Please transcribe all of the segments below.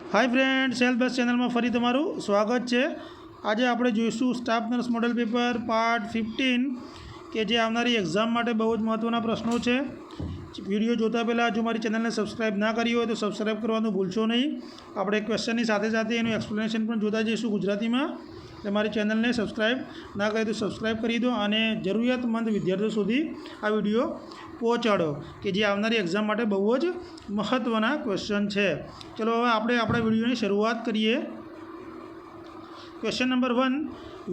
हाय friend, self best channel में फरी तमारू स्वागत है। आज आप जोईशू staff nurse model paper part 15 के जे आवनारी एक्जाम माटे बहुत महत्वना प्रश्नों है। वीडियो जोता पहला जो मारी चैनल ने सब्सक्राइब ना करी हो तो सब्सक्राइब करवानुं भूलशो नहीं। आपणे क्वेश्चन साथे साथे एनुं एक्सप्लेनेशन पण जोता जईशुं गुजराती में। તમારી ચેનલને સબસ્ક્રાઈબ ના કરી તો સબસ્ક્રાઈબ કરી દો અને જરૂરિયાતમંદ વિદ્યાર્થીઓ સુધી આ વિડીયો પહોંચાડો કે જે આવનારી એક્ઝામ માટે બહુ જ મહત્ત્વના ક્વેશ્ચન છે। ચલો હવે આપણે આપણા વિડીયોની શરૂઆત કરીએ। Question number 1,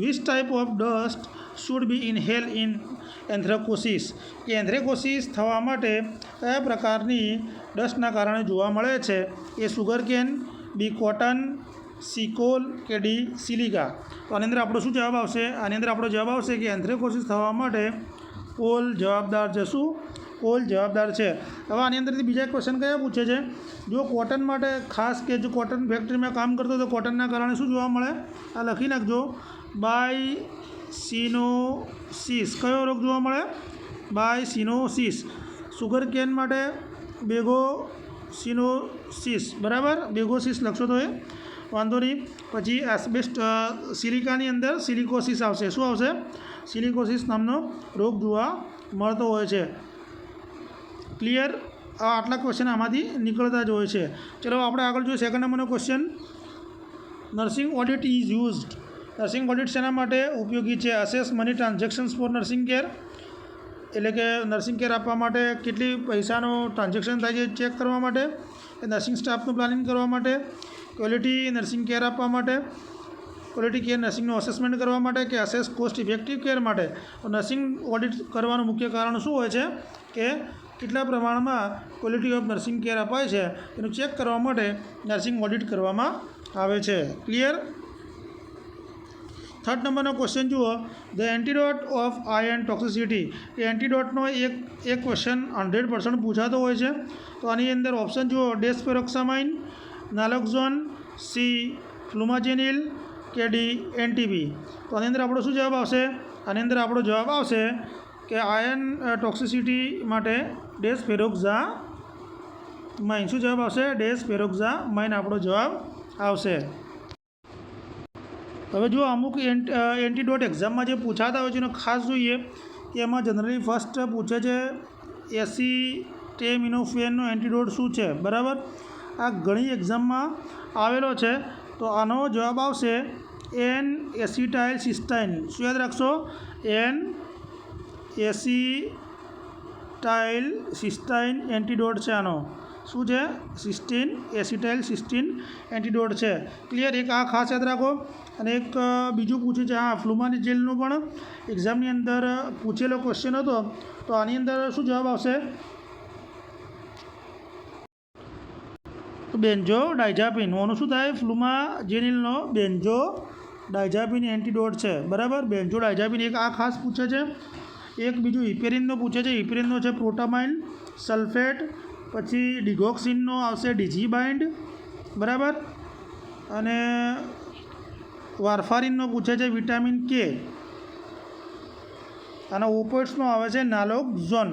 which type of dust should be inhale in anthracosis. કે એન્થ્રેકોસિસ થવા માટે કયા પ્રકારની ડસ્ટના કારણે જોવા મળે છે? એ સુગર કેન, બી કોટન, सी कोल के डी सिलिका। तो आनी अंदर आपणो शुं जवाब आवशे? आनी अंदर आपणो जवाब आवशे कि एन्थ्रेकोसिस थवा माटे कोल जवाबदार छे। शुं? कोल जवाबदार छे। हवे आनी अंदरथी बीजा क्वेश्चन कया पूछे छे? जो कॉटन माटे खास के जो कॉटन फैक्टरी में काम करतो तो कॉटनना कारणे शुं जोवा मळे? आ लखी नाखजो, बायसिनोसिस। कयो रोग जोवा मळे? बायसिनोसिस। सुगर केन माटे बेगोसिनोसिस। बराबर, बेगोसिस लखशो तो वांधो नहीं। पछी एस्बेस्ट सिलिकानी अंदर सिलिकोसिस आवशे। शुं आवशे? सिलिकोसिस नामनो रोग जोवा मळतो होय छे। क्लियर? आटला क्वेश्चन आमांथी निकळता ज होय छे। चलो आपणे आगळ जोईए सेकंड नंबरनो question. Nursing audit is used. Nursing audit शेना माटे उपयोगी छे? Assess money transactions for nursing care. एटले के नर्सिंग केर आपवा माटे केटली पैसानो ट्रांजेक्शन थाय छे चेक करवा माटे, नर्सिंग स्टाफनुं प्लानिंग करवा माटे, क्वॉलिटी नर्सिंग केर आपवा माटे, क्वॉलिटी केर नर्सिंगનું અસેસમેન્ટ કરવા માટે કે અસેસ કોસ્ટ ઇફેક્ટિવ કેર માટે। તો નર્સિંગ ઓડિટ કરવાનું મુખ્ય કારણ શું હોય છે કે કેટલા પ્રમાણમાં ક્વોલિટી ઓફ નર્સિંગ કેર અપાય છે એનું ચેક કરવા માટે નર્સિંગ ઓડિટ કરવામાં આવે છે। ક્લિયર? थर्ड नंबर क्वेश्चन जुओ, the antidote of iron toxicity. ये एंटीडोटनो एक क्वेश्चन 100% पूछातो होय छे। तो आनी अंदर ऑप्शन जुओ, डेस्पेरोक्सामाइन, नालोक्सोन, सी फ्लुमाजेनिल के डी एनटीबी। तो आनी अंदर आपणो शुं जवाब आवशे? आनी अंदर आपणो जवाब आवशे कि आयन टॉक्सिसिटी माटे डेस्पेरोक्सामाइन। शुं जवाब आवशे? डेस्पेरोक्सामाइन आपणो जवाब आवशे। हवे जो अमुक एंटीडोट एक्जाम में जो पूछाता हो खास जोईए कि एमां जनरली फर्स्ट पूछे छे एसिटेमिनोफेन एंटीडोट शू है। बराबर, आ घणी एक्जाम में आवेलो छे। तो आनो जवाब आवशे एन एसिटाइल सिस्टाइन। शू याद राखशो? एन एसिटाइल सिस्टाइन एंटीडोट है आनो। शू है? सिस्टीन, एसिटाइल सिस्टीन एंटीडोट है। क्लियर? एक आ खास याद राखो। અને એક બીજું પૂછે છે, હા, ફ્લુમાજેલનું પણ એક્ઝામની અંદર પૂછેલો ક્વેશ્ચન હતો। તો આની અંદર શું જવાબ આવશે? તો બેન્ઝો ડાયઝાપિન। ઓનું શું થાય? ફ્લુમાજેનિલનો બેન્ઝો ડાયઝાપિન એન્ટીડોટ છે। બરાબર, બેન્ઝો ડાયઝાપિન એક આ ખાસ પૂછે છે। એક બીજું હિપેરિનનો પૂછે છે। હિપેરિનનો છે પ્રોટામાઇન સલ્ફેટ। પછી ડિગોક્સિનનો આવશે ડિઝીબાઇન્ડ। બરાબર, અને वारफारिन पूछे है विटामिन के। आना ओपोइड्सनो आवे छे नालोक्सोन।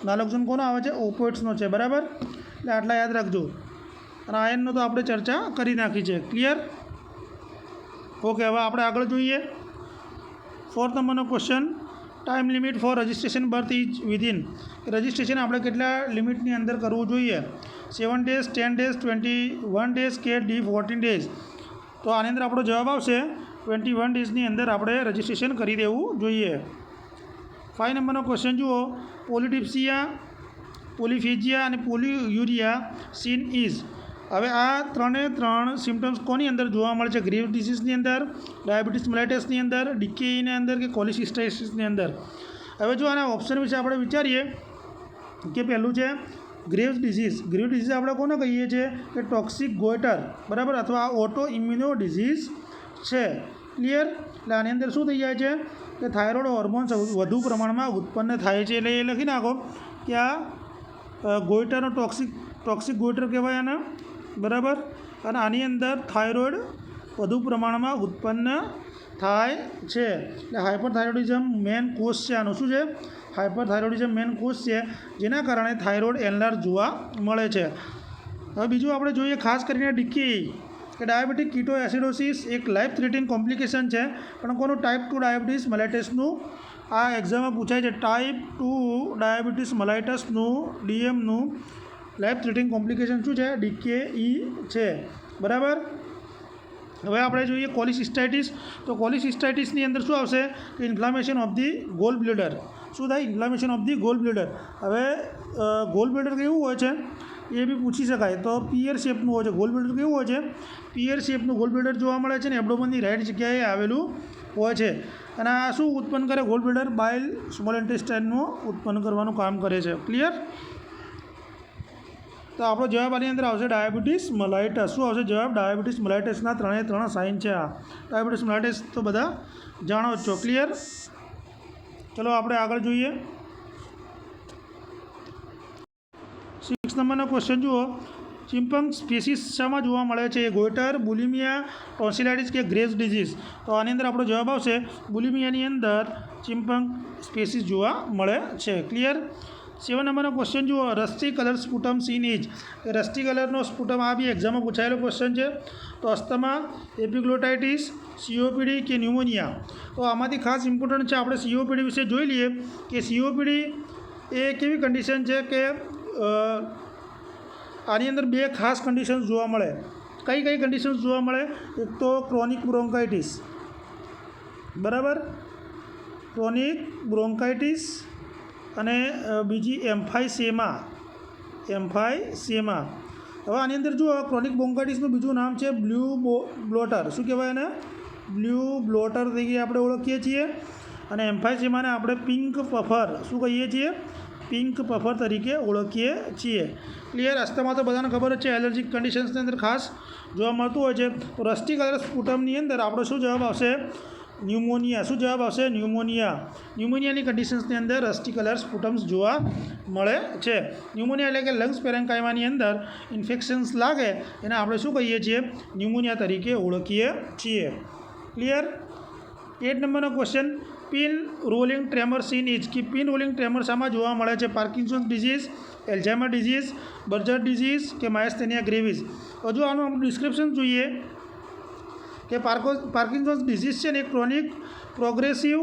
नालोक्सोन कोनो आवे छे? ओपोइड्सनो छे। बराबर, એટલે આટલા યાદ રાખજો। અને આયનનો તો આપણે ચર્ચા કરી નાખી છે। ક્લિયર? ઓકે, હવે આપણે આગળ જોઈએ। फोर्थ नंबरનો question, time limit for registration birth is within. Registration આપણે કેટલા લિમિટની અંદર કરવું જોઈએ? 7 डेज, 10 डेज, 21 डेज કે डी 14 डेज। तो आनी अंदर आपणो जवाब आवशे 21 डेजनी अंदर आपणे रजिस्ट्रेशन करी देवुं जोईए। 5 नंबरनो क्वेश्चन जुओ, पोलिडिप्सिया, पोलिफेजिया अने पोलियूरिया सीन इज। हवे आ त्रे सिम्टम्स कोनी अंदर जोवा मळे छे? ग्रीव्स डिसीजनी अंदर, डायबिटीज मेलाइटसनी अंदर, डीकेईनी अंदर के कोलिसिस्टाइटिसनी अंदर। हवे जो आना ऑप्शन विषे आपणे विचारीए कि पहेलुं छे ग्रीव्स डिसीज। ग्रीव्स डिसीज આપણે કોને કહીએ છીએ કે ટોક્સિક ગોઈટર। બરાબર, અથવા ઓટો ઇમ્યુનો ડિઝીઝ છે। ક્લિયર? એટલે આની અંદર શું થઈ જાય છે કે થાઇરોઇડ હોર્મોન્સ વધુ પ્રમાણમાં ઉત્પન્ન થાય છે। એટલે એ લખી નાખો કે આ ગોઈટરનો ટોક્સિક ગોઈટર કહેવાય આને। બરાબર, અને આની અંદર થાઇરોઇડ વધુ પ્રમાણમાં ઉત્પન્ન થાય છે। એટલે હાઇપરથાઇરોઇડિઝમ મેન કોઝ છે આનું। શું છે? हाइपरथायरॉइडिज्म मेन कोज है, जेना कारणे थायरॉइड एनलार्ज जोवा मळे छे। હવે બીજું આપણે જોઈએ ખાસ કરીને ડીકી કે ડાયાબિટીક કીટો એસિડોસિસ એક લાઈફ થ્રેટનિંગ કોમ્પ્લિકેશન છે, પણ કોનું ટાઈપ 2 ડાયાબિટીસ મલાઇટસનું આ એક્ઝામમાં પૂછાય છે. ટાઈપ 2 ડાયાબિટીસ મલાઇટસનું ડીએમનું લાઈફ થ્રેટનિંગ કોમ્પ્લિકેશન શું છે? DKE છે. બરાબર. હવે આપણે જોઈએ કોલિસિસ્ટાઇટિસ. તો કોલિસિસ્ટાઇટિસની અંદર શું આવશે કે inflammation of the goal bladder. શું થાય? Inflammation of the goal bladder. હવે ગોલ બ્લેડર કેવું હોય છે એ બી પૂછી શકાય. તો પિયર શેપનું હોય છે. ગોલ બ્લેડર કેવું હોય છે? પિયર શેપનું ગોલ બ્લેડર જોવા મળે છે ને એબ્ડોમનની રાઈટ જગ્યાએ આવેલું હોય છે. અને આ શું ઉત્પન્ન કરે? ગોલ બ્લેડર બાઇલ સ્મોલ ઇન્ટેસ્ટાઇનનું ઉત્પન્ન કરવાનું કામ કરે છે. ક્લિયર? તો આપણો જવાબ આની અંદર આવશે ડાયાબિટીસ મલાઇટસ. શું આવશે જવાબ? ડાયાબિટીસ મલાઇટસના 3 સાઇન છે. આ ડાયાબિટીસ મલાઇટસ તો બધા જાણો જ છો. ક્લિયર? ચલો આપણે આગળ જોઈએ. 6 નંબરનો ક્વેશ્ચન જુઓ. ચિમ્પંગ સ્પીસીસ શામાં જોવા મળે છે? ગોઈટર, બુલિમિયા, ટોન્સિલાઇટિસ કે ગ્રેવ્સ ડિઝીઝ. તો આની અંદર આપણો જવાબ આવશે બુલિમિયાની અંદર ચિમ્પંગ સ્પીસીસ જોવા મળે છે. ક્લિયર? 7 નંબરનો ક્વેશ્ચન જુઓ. Rusty colour sputum seen is. Rusty કલરનો સ્પુટમ આ બી એક્ઝામમાં પૂછાયેલો ક્વેશ્ચન છે. તો અસ્થમા, એપિગ્લોટાઇટિસ, COPD કે ન્યુમોનિયા. તો આમાંથી ખાસ ઇમ્પોર્ટન્ટ છે આપણે COPD વિશે જોઈ લઈએ કે COPD એ કેવી કન્ડિશન છે કે આની અંદર 2 ખાસ કન્ડિશન્સ જોવા મળે. કઈ કઈ કન્ડિશન્સ જોવા મળે? એક તો ક્રોનિક બ્રોન્કાઇટિસ. બરાબર. ક્રોનિક બ્રોન્કાઇટિસ અને બીજી એમ્ફાઇસેમા. હવે આની અંદર જુઓ ક્રોનિક બ્રોન્કાઇટિસનું બીજું નામ છે બ્લુ બ્લોટર. શું કહેવાય એને? બ્લુ બ્લોટર તરીકે આપણે ઓળખીએ છીએ. અને એમ્ફાઇસેમાને આપણે પિંક પફર શું કહીએ છીએ? પિંક પફર તરીકે ઓળખીએ છીએ. ક્લિયર? અસ્થમા તો બધાને ખબર જ છે. એલર્જીક કન્ડિશન્સની અંદર ખાસ જોવા મળતું હોય છે. તો રસ્ટી કલર સ્પુટમની અંદર આપણો શું જવાબ આવશે? ન્યુમોનિયા. શું જવાબ આવશે? ન્યુમોનિયા. ન્યુમોનિયાની કન્ડિશન્સની અંદર રસ્ટી કલર સ્પુટમ્સ જોવા મળે છે. ન્યુમોનિયા એટલે કે લંગ્સ પેરેન્કાઇમાની અંદર ઇન્ફેક્શન્સ લાગે એને આપણે શું કહીએ છીએ? ન્યુમોનિયા તરીકે ઓળખીએ છીએ. ક્લિયર? 8 નંબરનો question. Pin rolling tremor seen is. કે પિન રોલિંગ ટ્રેમર શામાં જોવા મળે છે? Parkinson's disease, Alzheimer disease, Berger disease કે માયસ્થેનિયા ગ્રેવિસ. હજુ આનું આપણે ડિસ્ક્રિપ્શન જોઈએ કે પાર્કિન્સન્સ ડિઝીઝ છે ને એક ક્રોનિક પ્રોગ્રેસિવ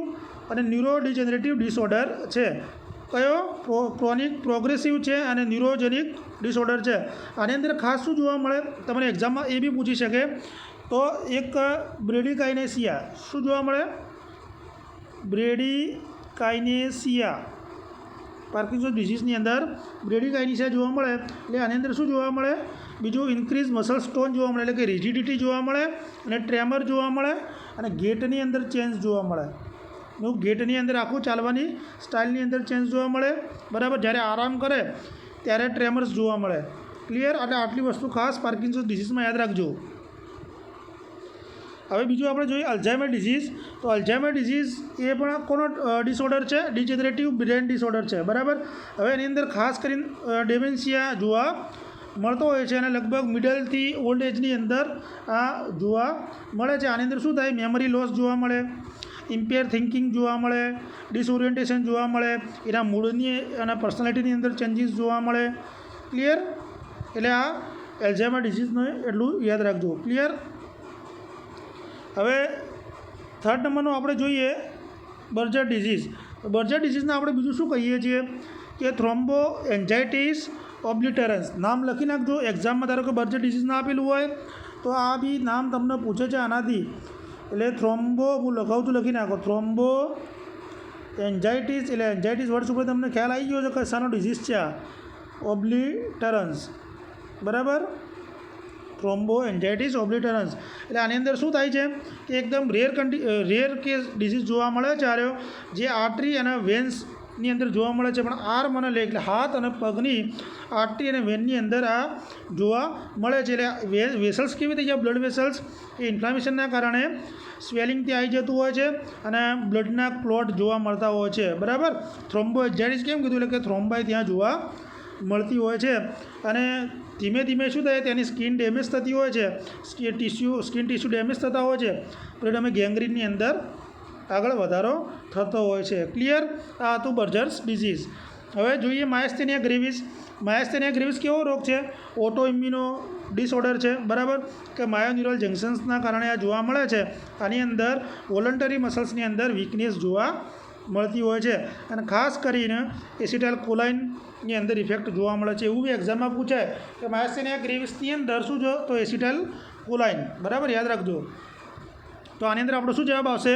અને ન્યુરોડિજનરેટિવ ડિસઓર્ડર છે. કયો? ક્રોનિક પ્રોગ્રેસિવ છે અને ન્યુરોજેનિક ડિસઓર્ડર છે. આની અંદર ખાસ શું જોવા મળે? તમને એક્ઝામમાં એ બી પૂછી શકે. તો એક બ્રેડિકાઇનેસિયા. શું જોવા મળે? બ્રેડિકાઇનેસિયા. પાર્કિન્સન્સ ડિઝીઝની અંદર બ્રેડિકાઇનેસિયા જોવા મળે. એટલે આની અંદર શું જોવા મળે? બીજું ઇન્ક્રીઝ મસલ સ્ટોન જોવા મળે એટલે કે રિજિડિટી જોવા મળે અને ટ્રેમર જોવા મળે અને ગેટની અંદર ચેન્જ જોવા મળે. ગેટની અંદર આખું ચાલવાની સ્ટાઇલની અંદર ચેન્જ જોવા મળે. બરાબર. જ્યારે આરામ કરે ત્યારે ટ્રેમર્સ જોવા મળે. ક્લિયર? એટલે આટલી વસ્તુ ખાસ પાર્કિન્સન્સ ડિઝીઝમાં યાદ રાખજો. હવે બીજું આપણે જોઈએ અલ્ઝાઇમર ડિઝીઝ. તો અલ્ઝાઇમર ડિઝીઝ એ પણ કોનો ડિસઓર્ડર છે? ડિજનરેટિવ બ્રેન ડિસઓર્ડર છે. બરાબર. હવે એની અંદર ખાસ કરીને ડેમેન્શિયા જોવા મળતો હોય છે અને લગભગ મિડલથી ઓલ્ડ એજની અંદર આ જોવા મળે છે. આની અંદર શું થાય? મેમરી લોસ જોવા મળે, ઇમ્પેર થિંકિંગ જોવા મળે, ડિસઓરિએન્ટેશન જોવા મળે, એના મૂડની અને પર્સનાલિટીની અંદર ચેન્જીસ જોવા મળે. ક્લિયર? એટલે આ એલ્ઝાઇમર ડિઝીઝને એટલું યાદ રાખજો. ક્લિયર? હવે 3rd નંબરનો આપણે જોઈએ બર્જર ડિઝીઝ. બર્જર ડિઝીઝને આપણે બીજું શું કહીએ છીએ કે થ્રોમ્બો એન્ઝાઇટીસ ઓબ્લિટરન્સ. નામ લખી નાખજો. એક્ઝામમાં ધારો કે બર્જર ડિઝીઝ ના આપેલું હોય તો આ બી નામ તમને પૂછે છે આનાથી. એટલે થ્રોમ્બો હું લખાવું છું, લખી નાખો. થ્રોમ્બો એન્ઝાઇટીસ એટલે એન્ઝાઇટીસ વર્ડ ઉપર તમને ખ્યાલ આવી ગયો છે કે શાનો ડિઝીઝ છે આ? ઓબ્લિટરન્સ. બરાબર. થ્રોમ્બો એન્ઝાઇટીસ ઓબ્લિટરન્સ. એટલે આની અંદર શું થાય છે કે એકદમ રેર કેસ ડિઝીઝ જોવા મળે છે. જે આર્ટરી અને વેન્સની અંદર જોવા મળે છે. પણ આર્મ અને લેગ એટલે હાથ અને પગની આર્ટરી અને વેનની અંદર આ જોવા મળે છે. એટલે વેસલ્સ કેવી થઈ જાય? બ્લડ વેસલ્સ એ ઇન્ફ્લામેશનના કારણે સ્વેલિંગથી આવી જતું હોય છે અને બ્લડના ક્લોટ જોવા મળતા હોય છે. બરાબર. થ્રોમ્બો એન્ઝાઇટીસ કેમ કીધું? એટલે કે થ્રોમ્બાઈ ત્યાં જોવા મળતી હોય છે અને ધીમે ધીમે શું થાય? તેની સ્કિન ડેમેજ થતી હોય છે. સ્કિન ટિશ્યુ ડેમેજ થતા હોય છે. પરિણામે ગેંગ્રીનની અંદર આગળ વધારો થતો હોય છે. ક્લિયર? આ હતું બર્જર્સ ડિઝીઝ. હવે જોઈએ માયસ્થેનિયા ગ્રેવિસ. માયાસ્થેનિયા ગ્રેવિસ કેવો રોગ છે? ઓટો ઇમ્યુનો ડિસઓર્ડર છે, બરાબર, કે માયોન્યુરલ જંક્શન્સના કારણે આ જોવા મળે છે. આની અંદર વોલન્ટરી મસલ્સની અંદર વીકનેસ જોવા મળતી હોય છે અને ખાસ કરીને એસિટાઇલ કોલાઇનની અંદર ઇફેક્ટ જોવા મળે છે. એવું બી એક્ઝામમાં પૂછાય કે માયાસ્થેનિયા ગ્રેવિસની અંદર શું જો તો એસિટાઇલ કોલાઇન, બરાબર, યાદ રાખજો. તો આની અંદર આપણો શું જવાબ આવશે?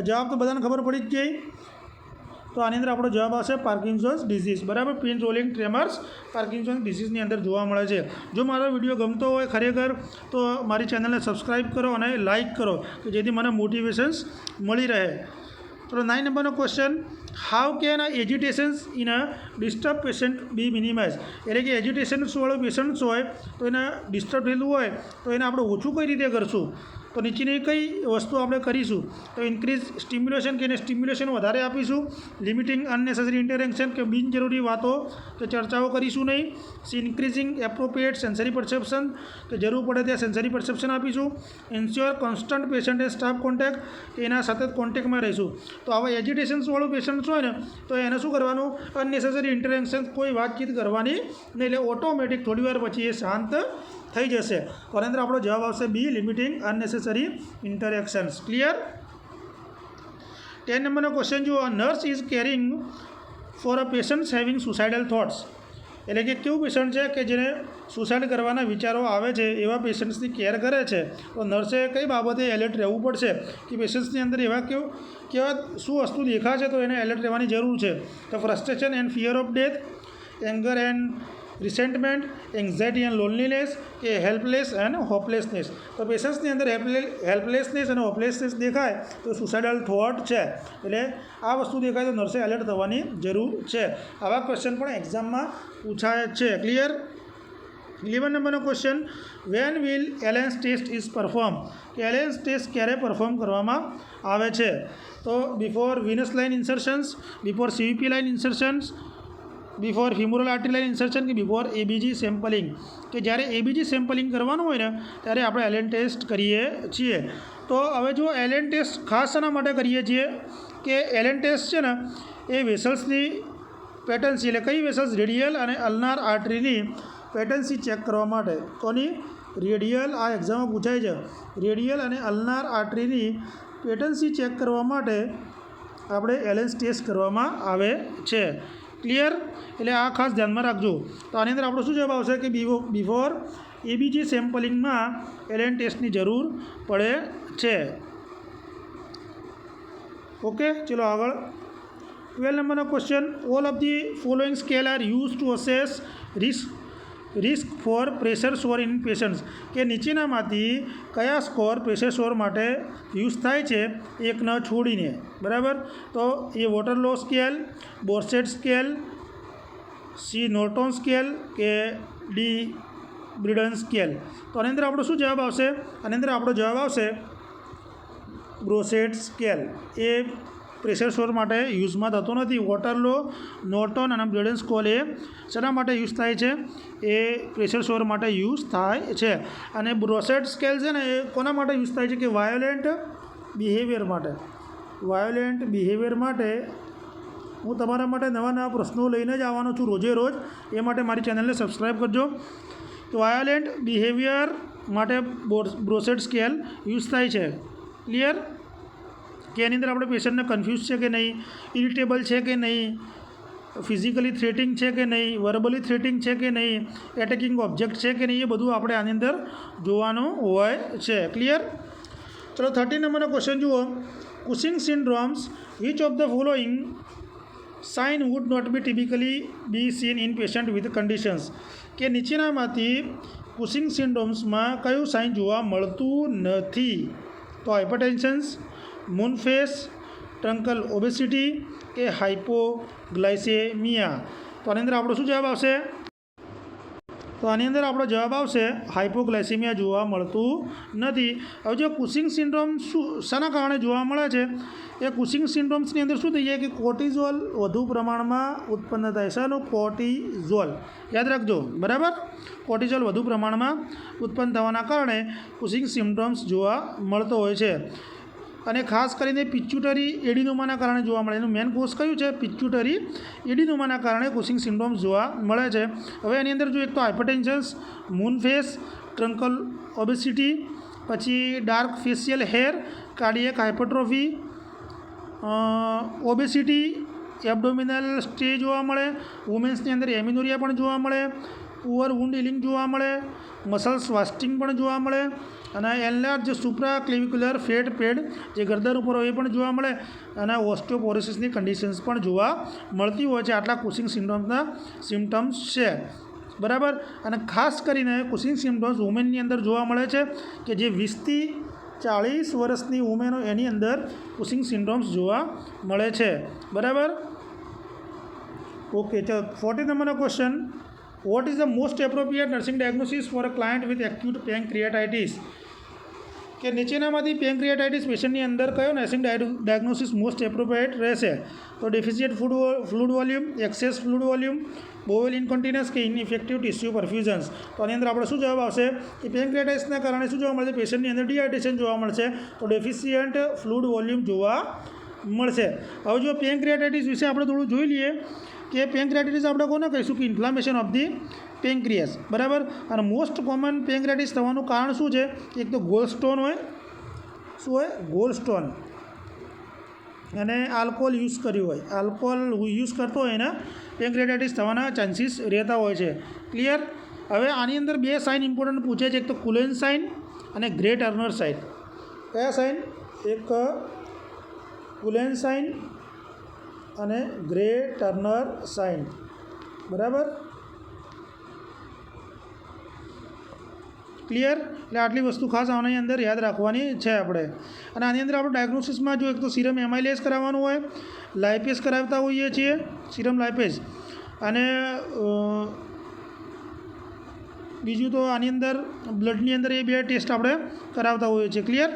જવાબ તો બધાને ખબર પડી જ ગઈ. તો આની અંદર આપણો જવાબ આવશે પાર્કિન્સન્સ ડિઝીઝ, બરાબર. પિન રોલિંગ ટ્રેમર્સ પાર્કિન્સન્સ ડિઝીઝની અંદર જોવા મળે છે. જો મારો વિડીયો ગમતો હોય ખરેખર તો મારી ચેનલને સબસ્ક્રાઈબ કરો અને લાઇક કરો કે જેથી મને મોટિવેશન્સ મળી રહે. તો 9 નંબરનો question, how can agitations in a disturb patient be minimize? એટલે કે એજિટેશન્સવાળો પેશન્ટ્સ હોય તો એને ડિસ્ટર્બ થયેલું હોય તો એને આપણે ઓછું કઈ રીતે કરશું? તો નીચેની કઈ વસ્તુ આપણે કરીશું? તો ઇન્ક્રીઝ સ્ટિમ્યુલેશન, કે એને સ્ટિમ્યુલેશન વધારે આપીશું. લિમિટિંગ અનનેસેસરી ઇન્ટરેક્શન, કે બિનજરૂરી વાતો કે ચર્ચાઓ કરીશું નહીં. ઇન્ક્રીઝિંગ એપ્રોપ્રિએટ સેન્સરી પરસેપ્શન, કે જરૂર પડે ત્યાં સેન્સરી પરસેપ્શન આપીશું. Ensure constant patient and staff contact, કે એના સતત કોન્ટેક્ટમાં રહીશું. તો આવા એજિટેશન્સવાળું પેશન્ટ હોય ને તો એને શું કરવાનું? અનનેસેસરી ઇન્ટરેક્શન, કોઈ વાતચીત કરવાની નહીં, એટલે ઓટોમેટિક થોડી વાર પછી એ શાંત થઈ જશે. તો આની અંદર આપણો જવાબ આવશે બી, લિમિટિંગ અનનેસેસરી ઇન્ટરેક્શન્સ. ક્લિયર? 10 નંબરનો ક્વેશ્ચન જુઓ, nurse is caring for a patients having suicidal thoughts. એટલે કે કેવું પેશન્ટ છે કે જેને સુસાઇડ કરવાના વિચારો આવે છે એવા પેશન્ટ્સની કેર કરે છે. તો નર્સે કઈ બાબતે એલર્ટ રહેવું પડશે કે પેશન્ટ્સની અંદર એવા કેવા શું વસ્તુ દેખાશે તો એને એલર્ટ રહેવાની જરૂર છે? તો frustration and fear of death, anger and resentment, anxiety and loneliness, કે હેલ્પલેસ એન્ડ હોપલેસનેસ. તો પેશન્ટ્સની અંદર હેલ્પલેસનેસ અને હોપલેસનેસ દેખાય તો સુસાઇડલ થોટ છે. એટલે આ વસ્તુ દેખાય તો નર્સે એલર્ટ થવાની જરૂર છે. આવા ક્વેશ્ચન પણ એક્ઝામમાં પૂછાય છે. ક્લિયર? 11 નંબરનો question, when will Allen's test is perform? કે એલેન્સ ટેસ્ટ ક્યારે પરફોર્મ કરવામાં આવે છે? તો before venous line insertions, before CVP line insertions, before femoral artery line insertion, કે બિફોર એબીજી સેમ્પલિંગ? કે જ્યારે એબીજી સેમ્પલિંગ કરવાનું હોય ને ત્યારે આપણે એલેન ટેસ્ટ કરીએ છીએ. તો હવે જો એલેન ટેસ્ટ ખાસ શેના માટે કરીએ છીએ કે એલેન ટેસ્ટ છે ને એ વેસલ્સની પેટન્સી, એટલે કઈ વેસલ્સ? રેડિયલ અને અલ્નાર આર્ટરીની પેટન્સી ચેક કરવા માટે. કોની? રેડિયલ, આ એક્ઝામમાં પૂછાય છે. રેડિયલ અને અલ્નાર આર્ટરીની પેટન્સી ચેક કરવા માટે આપણે એલેન્સ ટેસ્ટ કરવામાં આવે છે. ક્લિયર? એટલે આ ખાસ ધ્યાનમાં રાખજો. તો આની અંદર આપણો શું જવાબ આવશે કે બિફોર એબીજી સેમ્પલિંગમાં એલેન ટેસ્ટની જરૂર પડે છે. ઓકે, ચલો આગળ. 12 નંબરનો question, all of the following scale are use to assess risk for pressure sore in patients. કે નીચેનામાંથી કયા સ્કોર પ્રેશર સોર માટે યુઝ થાય છે એક ન છોડીને? બરાબર. તો A Waterlow scale, borset scale, C Norton scale, કે ડી બ્રિડન સ્કેલ? તો આની અંદર આપણો શું જવાબ આવશે? આની અંદર આપણો જવાબ આવશે બ્રોસેટ સ્કેલ. એ પ્રેશર સોર માટે યુઝમાં થતો નથી. વોટરલો, નોર્ટન અને બ્રિડન સ્કેલ એ શેના માટે યુઝ થાય છે? એ પ્રેશર સોર માટે યુઝ થાય છે. અને બ્રોસેટ સ્કેલ છે ને એ કોના માટે યુઝ થાય છે? કે વાયોલેન્ટ બિહેવિયર માટે. વાયોલેન્ટ બિહેવિયર માટે હું તમારા માટે નવા નવા પ્રશ્નો લઈને જ આવવાનો છું રોજે રોજ. એ માટે મારી ચેનલને સબસ્ક્રાઈબ કરજો. તો વાયોલેન્ટ બિહેવિયર માટે બ્રોસેટ સ્કેલ યુઝ થાય છે. ક્લિયર? કે એની અંદર આપણે પેશન્ટને કન્ફ્યુઝ છે કે નહીં, ઇરિટેબલ છે કે નહીં, ફિઝિકલી થ્રેટિંગ છે કે નહીં, વર્બલી થ્રેટિંગ છે કે નહીં, એટેકિંગ ઓબ્જેક્ટ છે કે નહીં, એ બધું આપણે આની અંદર જોવાનું હોય છે. ક્લિયર? ચલો 13 નંબરનો ક્વેશ્ચન જુઓ, Cushing syndromes, which of the following sign would not be typically be seen in patient with conditions? કે નીચેનામાંથી કુશિંગ સિન્ડ્રોમ્સમાં કયું સાઇન જોવા મળતું નથી? તો હાઇપરટેન્શન્સ, મૂન ફેસ, ટ્રંકલ ઓબેસિટી, કે હાઇપોગ્લાયસેમિયા? તો આની અંદર આપણો શું જવાબ આવશે? તો આની અંદર આપણો જવાબ આવશે હાઇપોગ્લાયસેમિયા જોવા મળતું નથી. હવે જો કુશિંગ સિન્ડ્રોમ શાના કારણે જોવા મળે છે? એ કુશિંગ સિન્ડ્રોમ્સની અંદર શું થઈ જાય કે કોર્ટિઝોલ વધુ પ્રમાણમાં ઉત્પન્ન થાય. શાનું? કોર્ટિઝોલ. યાદ રાખજો, બરાબર. કોર્ટિઝોલ વધુ પ્રમાણમાં ઉત્પન્ન થવાના કારણે કુશિંગ સિન્ડ્રોમ્સ જોવા મળતો હોય છે. અને ખાસ કરીને પિચ્યુટરી એડિનોમાના કારણે જોવા મળે. એનું મેન કોઝ કયું છે? પિચ્યુટરી એડિનોમાના કારણે કુશિંગ સિન્ડ્રોમ જોવા મળે છે. હવે એની અંદર જો એક તો hypertension, moon face, truncal obesity, પછી dark facial hair, cardiac hypertrophy, obesity, abdominal striae જોવા મળે. વુમેન્સની અંદર એમિનોરિયા પણ જોવા મળે. પુઅર વુન્ડ હિલિંગ જોવા મળે. મસલ્સ વાસ્ટિંગ પણ જોવા મળે. અને એનલાર્જ સુપ્રા ક્લેવિક્યુલર ફેટ પેડ જે ગરદન ઉપર હોય એ પણ જોવા મળે. અને ઓસ્ટિયોપોરોસિસની કન્ડિશન્સ પણ જોવા મળતી હોય છે. આટલા કુશિંગ સિન્ડ્રોમના સિમ્ટમ્સ છે. બરાબર. અને ખાસ કરીને કુશિંગ સિમ્ટમ્સ વુમેનની અંદર જોવા મળે છે કે જે 20થી 40 વર્ષની વુમેનો એની અંદર કુશિંગ સિન્ડ્રોમ્સ જોવા મળે છે. બરાબર. ઓકે, ચાલો 14 નંબરનો question. What is the most appropriate nursing diagnosis for a client with acute pancreatitis? કે નીચેનામાંથી પેન્ક્રિયાટાઇટિસ પેશન્ટની અંદર કયો નર્સિંગ ડાયગ્નોસિસ મોસ્ટ એપ્રોપ્રિએટ રહેશે? તો deficient fluid volume, excess fluid volume, bowel incontinence કે ઇનઇફેક્ટિવ ટિશ્યુ પરફ્યુઝન્સ. તો આની અંદર આપણે શું જવાબ આવશે કે પેન્ક્રિયાટાઇટિસના કારણે શું જોવા મળશે? પેશન્ટની અંદર ડિહાઇડ્રેશન જોવા મળશે. તો ડેફિશિયન્ટ ફ્લુડ વોલ્યુમ જોવા મળશે. હવે જો પેન્ક્રિયાટાઇટિસ વિશે આપણે થોડું જોઈ લઈએ કે પેન્ક્રિયાટાઇટિસ આપણે કોને કહીશું કે ઇન્ફ્લામેશન ઓફ ધી પેન્ક્રિયાસ. બરાબર. અને મોસ્ટ કોમન પેન્ક્રિયાટાઇટિસ થવાનું કારણ શું છે? એક તો ગોલ સ્ટોન હોય. શું હોય? Goal stone. અને આલ્કોહોલ યુઝ કર્યું હોય, આલ્કોહોલ યુઝ કરતો હોય ને પેન્ક્રિયાટાઇટિસ થવાના ચાન્સીસ રહેતા હોય છે. ક્લિયર? હવે આની અંદર બે સાઇન ઇમ્પોર્ટન્ટ પૂછે છે. એક તો કુલેન સાઇન અને ગ્રે ટર્નર સાઇન. કયા સાઇન? એક કુલેન સાઇન અને ગ્રે ટર્નર સાઇન. બરાબર. ક્લિયર? એટલે આટલી વસ્તુ ખાસ આની અંદર યાદ રાખવાની છે આપણે. અને આની અંદર આપણે ડાયગ્નોસિસમાં જો એક તો સિરમ એમાઇલેસ કરાવવાનું હોય, લાઇપેસ કરાવતા હોઈએ છીએ, સિરમ લાઇપેસ. અને બીજું તો આની અંદર બ્લડની અંદર એ બે ટેસ્ટ આપણે કરાવતા હોઈએ છીએ. ક્લિયર?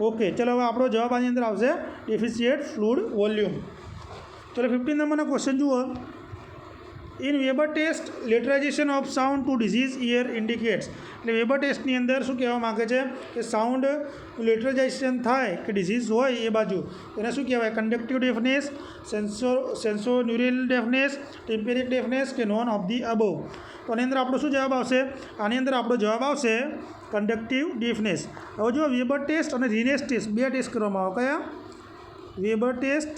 ઓકે, ચલો હવે આપણો જવાબ આની અંદર આવશે ડેફિશિયન્ટ ફ્લુડ વોલ્યુમ. ચલો 15 નંબરનો ક્વેશ્ચન જુઓ. In Weber test lateralization of sound to disease ear indicates. એટલે વેબર ટેસ્ટની અંદર શું કહેવા માગે છે કે સાઉન્ડ લેટરાઇઝેશન થાય કે ડિઝીઝ હોય એ બાજુ એને શું કહેવાય? કન્ડક્ટિવ ડેફનેસ, સેન્સોન્યુરલ ડેફનેસ, ટેમ્પેરિક ડેફનેસ કે નોન ઓફ ધી અબવ. તો આની અંદર આપણો શું જવાબ આવશે? આની અંદર આપણો જવાબ આવશે કન્ડક્ટિવ ડેફનેસ. હવે જો વેબર ટેસ્ટ અને રીનેસ ટેસ્ટ બે ટેસ્ટ કરવામાં આવે. કયા? વેબર ટેસ્ટ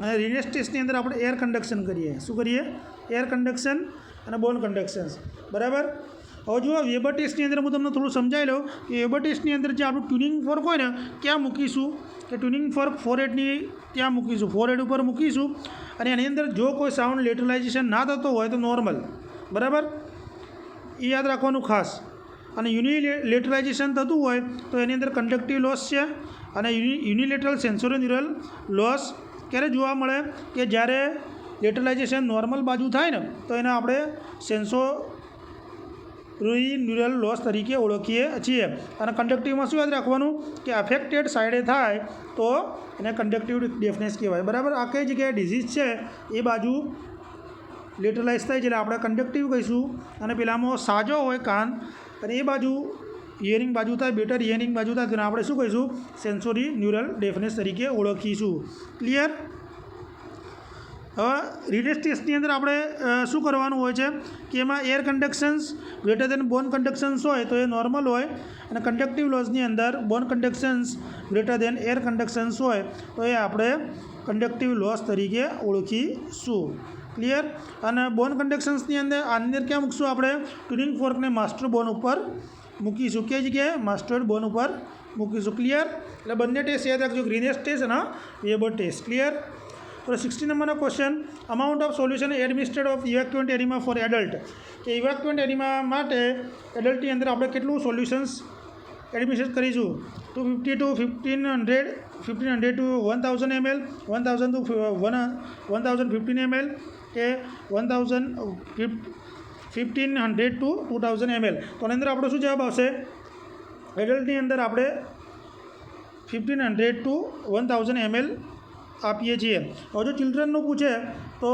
અને રીનેસ ટેસ્ટની અંદર આપણે એર કન્ડક્શન કરીએ. શું કરીએ? એર કન્ડક્શન અને બોન કન્ડક્શન્સ. બરાબર. હવે જુઓ વેબર ટેસ્ટની અંદર હું તમને થોડું સમજાવી લઉં કે વેબર ટેસ્ટની અંદર જે આપણું ટ્યુનિંગ ફોર્ક હોય ને ક્યાં મૂકીશું? કે ટ્યુનિંગ ફોર્ક ફોરહેડની ત્યાં મૂકીશું, ફોરહેડ ઉપર મૂકીશું. અને એની અંદર જો કોઈ સાઉન્ડ લેટરલાઇઝેશન ના થતો હોય તો નોર્મલ. બરાબર. એ યાદ રાખવાનું ખાસ. અને યુનિલેટરલાઇઝેશન થતું હોય તો એની અંદર કન્ડક્ટિવ લોસ છે. અને યુનિલેટરલ સેન્સોરિયલ લોસ ક્યારે જોવા મળે? કે જ્યારે લેટરલાઇઝેશન નોર્મલ બાજુ થાય ને તો એને આપણે સેન્સોરિયલ લોસ તરીકે ઓળખીએ છીએ. અને કન્ડક્ટિવમાં શું યાદ રાખવાનું કે અફેક્ટેડ સાઈડે થાય તો એને કન્ડક્ટિવ ડેફનેસ કહેવાય. બરાબર. આ કઈ જગ્યાએ ડિઝીઝ છે એ બાજુ લેટરલાઇઝ થાય છે એટલે આપણે કન્ડક્ટિવ કહીશું. અને પેલામાં સાજો હોય કાન અને એ બાજુ હિયરિંગ બાજુ થાય, બેટર હિયરિંગ બાજુ થાય તો આપણે શું કહીશું? સેન્સોરી ન્યુરલ ડેફનેસ તરીકે ઓળખીશું. ક્લિયર? હવે રીનેસ ટેસ્ટની અંદર આપણે શું કરવાનું હોય છે કે એમાં એર કન્ડક્શન્સ ગ્રેટર દેન બોન કન્ડક્શન્સ હોય તો એ નોર્મલ હોય. અને કન્ડક્ટિવ લોસની અંદર બોન કન્ડક્શન્સ ગ્રેટર દેન એર કન્ડક્શન્સ હોય તો એ આપણે કન્ડક્ટિવ લોસ તરીકે ઓળખીશું. ક્લિયર? અને બોન કન્ડક્શન્સની અંદર આની અંદર ક્યાં મૂકશું? આપણે ટ્યુનિંગ ફોર્કને માસ્ટર બોન ઉપર મૂકીશું. કઈ જગ્યાએ? માસ્ટર બોન ઉપર મૂકીશું. ક્લિયર? એટલે બંને ટેસ્ટ યાદ રાખજો, ગ્રીનેસ ટેસ્ટ અને વેબર ટેસ્ટ. ક્લિયર? તો 16 નંબરનો question. Amount of solution administered of evacuant enema for adult. કે ઇવેક્યુએન્ટ એરિમા માટે એડલ્ટની અંદર આપણે કેટલું સોલ્યુશન્સ એડમિનિસ્ટર કરીશું? 250 to 1500, 1500 to 1000 ml, 1000 to 1015 ml કે 1500 to 2000 ml. તો આની અંદર આપણો શું જવાબ આવશે? એડલ્ટની અંદર આપણે 1500 to 1000 ml આપીએ છીએ. હવે જો ચિલ્ડ્રનનું પૂછે તો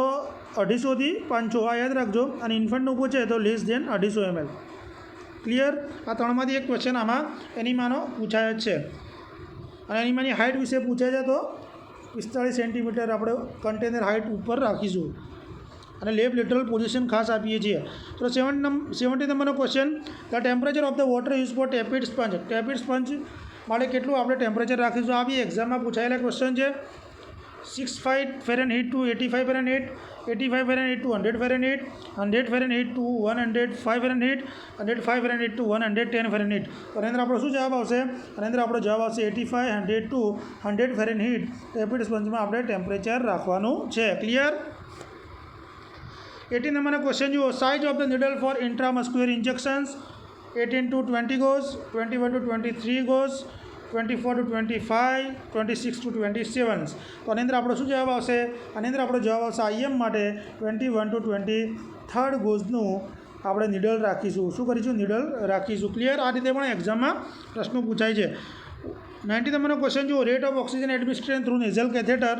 250 થી 500 આ યાદ રાખજો. અને ઇન્ફન્ટનું પૂછે તો લેસ દેન 250 ml. ક્લિયર? આ ત્રણમાંથી એક ક્વેશ્ચન આમાં એનિમાનો પૂછાય જ છે. અને એનિમાની હાઇટ વિશે પૂછાય છે તો 45 સેન્ટીમીટર આપણે કન્ટેનર હાઇટ ઉપર રાખીશું અને લેફ્ટ લેટરલ પોઝિશન ખાસ આપીએ છીએ. તો 70 નંબરનો question, the temperature of the water use for tepid sponge. Tepid sponge માટે કેટલું આપણે ટેમ્પરેચર રાખીશું? આ બી એક્ઝામમાં પૂછાયેલા ક્વેશ્ચન છે. 65 Fahrenheit to 85 Fahrenheit, 85 Fahrenheit to 100 Fahrenheit, 100 Fahrenheit to 105 Fahrenheit, 105 Fahrenheit to 110 Fahrenheit. તો આની અંદર આપણો શું જવાબ આવશે? આની અંદર આપણો જવાબ આવશે 85, 100 ટુ 100 ફેરનહીટ ટેપિડ સ્પંજમાં આપણે ટેમ્પરેચર રાખવાનું છે. ક્લિયર? 18 નંબરનો ક્વેશ્ચન જુઓ, size of the needle for intramuscular injections. 18 to 20 goes, 21 to 23 goes, 24 to 25, 26 to 27. તો આની અંદર આપણો શું જવાબ આવશે? આની અંદર આપણો જવાબ આવશે IM માટે 21 to 23 ગોઝનું આપણે નીડલ રાખીશું. શું કરીશું? નીડલ રાખીશું. ક્લિયર? આ રીતે પણ એક્ઝામમાં પ્રશ્નો પૂછાય છે. 90 નંબરનો ક્વેશ્ચન જુઓ, rate of oxygen administration through nasal catheter.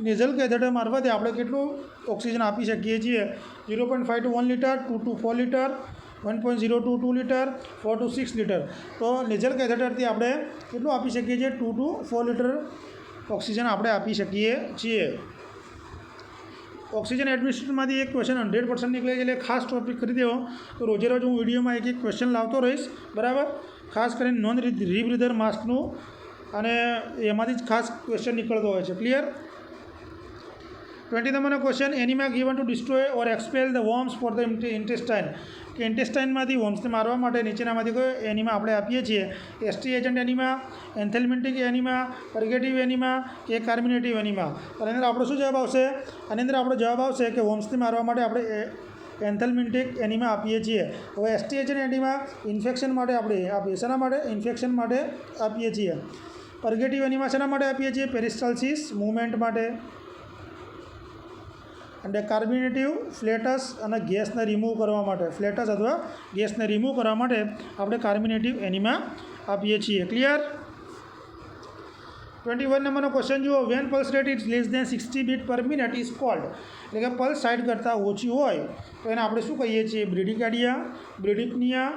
Nasal catheter મારફતે આપણે કેટલું ઓક્સિજન આપી શકીએ છીએ? 0.5 to 1 litre, 2 to 4 litre, 1.0 to 2 litre, 4 to 6 litre. તો નેઝલ કેથેટરથી આપણે કેટલું આપી શકીએ છીએ? 2 to 4 લીટર ઓક્સિજન આપણે આપી શકીએ છીએ. ઓક્સિજન એડમિનિસ્ટ્રેશનમાંથી એક ક્વેશ્ચન 100% નીકળે છે, એટલે ખાસ ટોપિક કરી દેવો. તો રોજે રોજ હું વિડીયોમાં એક ક્વેશ્ચન લાવતો રહીશ, બરાબર? ખાસ કરીને નોન રિબ્રીથર માસ્કનું, અને એમાંથી જ ખાસ ક્વેશ્ચન નીકળતો હોય છે. ક્લિયર? 20 નંબરનો question, enema given to destroy or expel the worms for the intestine. કે ઇન્ટેસ્ટાઇનમાંથી વોર્મ્સને મારવા માટે નીચેનામાંથી કોઈ એનિમા આપણે આપીએ છીએ? ST agent enema, એન્થેલ્મેન્ટિક enema, પર્ગેટિવ enema કે કાર્મિનેટિવ એનિમા. આની અંદર આપણો શું જવાબ આવશે? આની અંદર આપણો જવાબ આવશે કે વોર્મ્સને મારવા માટે આપણે એન્થેલ્મેન્ટિક એનિમા આપીએ છીએ. હવે એસટી એજન્ટ એનિમા ઇન્ફેક્શન માટે આપણે આપીએ. શેના માટે? ઇન્ફેક્શન માટે આપીએ છીએ. પર્ગેટિવ એનિમા શેના માટે આપીએ છીએ? પેરિસ્ટાલ્સિસ મૂવમેન્ટ માટે. અને કાર્બોનેટિવ ફ્લેટસ અને ગેસને રિમૂવ કરવા માટે, ફ્લેટસ અથવા ગેસને રિમૂવ કરવા માટે આપણે કાર્બોનેટિવ એનિમા આપીએ છીએ. ક્લિયર? 21 નંબરનો ક્વેશ્ચન જુઓ, when pulse rate is less than 60 beat per minute is called. એટલે કે પલ્સ 60 કરતાં ઓછી હોય તો એને આપણે શું કહીએ છીએ? બ્રેડિકાર્ડિયા, બ્રેડિપનિયા,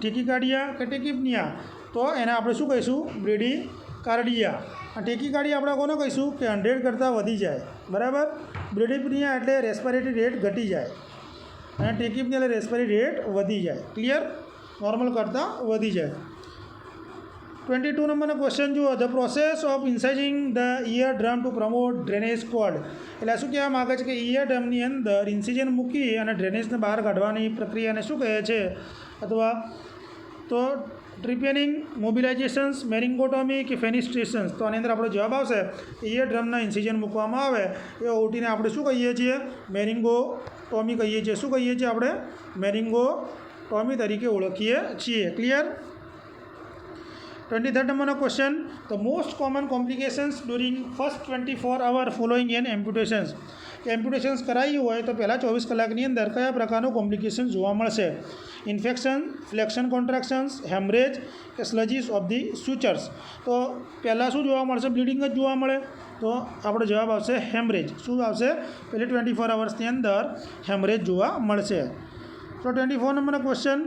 ટેકિકાર્ડિયા કે ટેકિપનિયા. તો એને આપણે શું કહીશું? બ્રેડિકાર્ડિયા. અને ટેકિકાર્ડિયા આપણે કોને કહીશું? કે 100 કરતાં વધી જાય, બરાબર? બ્રેડિપનિયા એટલે રેસ્પિરેટરી રેટ ઘટી જાય, અને ટેકિપનિયા એટલે રેસ્પિરેટરી રેટ વધી જાય. ક્લિયર? નોર્મલ કરતાં વધી જાય. 22 નંબરનો ક્વેશ્ચન જુઓ, the process of incising the ear drum to promote drainage called. એટલે શું કહેવા માગે છે? કે ઇયર ડ્રમની અંદર ઇન્સિઝન મૂકી અને ડ્રેનેજને બહાર કાઢવાની પ્રક્રિયાને શું કહે છે? અથવા તો ટ્રિપેનિંગ, મોબિલાઇઝેશન્સ, મેરિંગોટોમી કે ફેનિસ્ટ્રેશન્સ. તો આની અંદર આપણો જવાબ આવશે ઇયર ડ્રમના ઇન્સિઝન મૂકવામાં આવે એ ઓટીને આપણે શું કહીએ છીએ? મેરિંગોટોમી કહીએ છીએ. શું કહીએ છીએ આપણે? મેરિંગોટોમી તરીકે ઓળખીએ છીએ. ક્લિયર? 23 નંબરનો question, the most common complications during first 24 hour following an amputations. કે એમ્પ્યુટેશન્સ કરાવ્યું હોય તો પહેલાં 24 કલાકની અંદર કયા પ્રકારનું કોમ્પ્લિકેશન જોવા મળશે? ઇન્ફેક્શન, ફ્લેક્શન કોન્ટ્રાક્શન્સ, હેમરેજ કે સ્લજીસ ઓફ ધી સુચર્સ. તો પહેલાં શું જોવા મળશે? બ્લીડિંગ જ જોવા મળે. તો આપણો જવાબ આવશે હેમરેજ. શું આવશે? પહેલી 24 hours અંદર હેમરેજ જોવા મળશે. તો 24 નંબરનો question,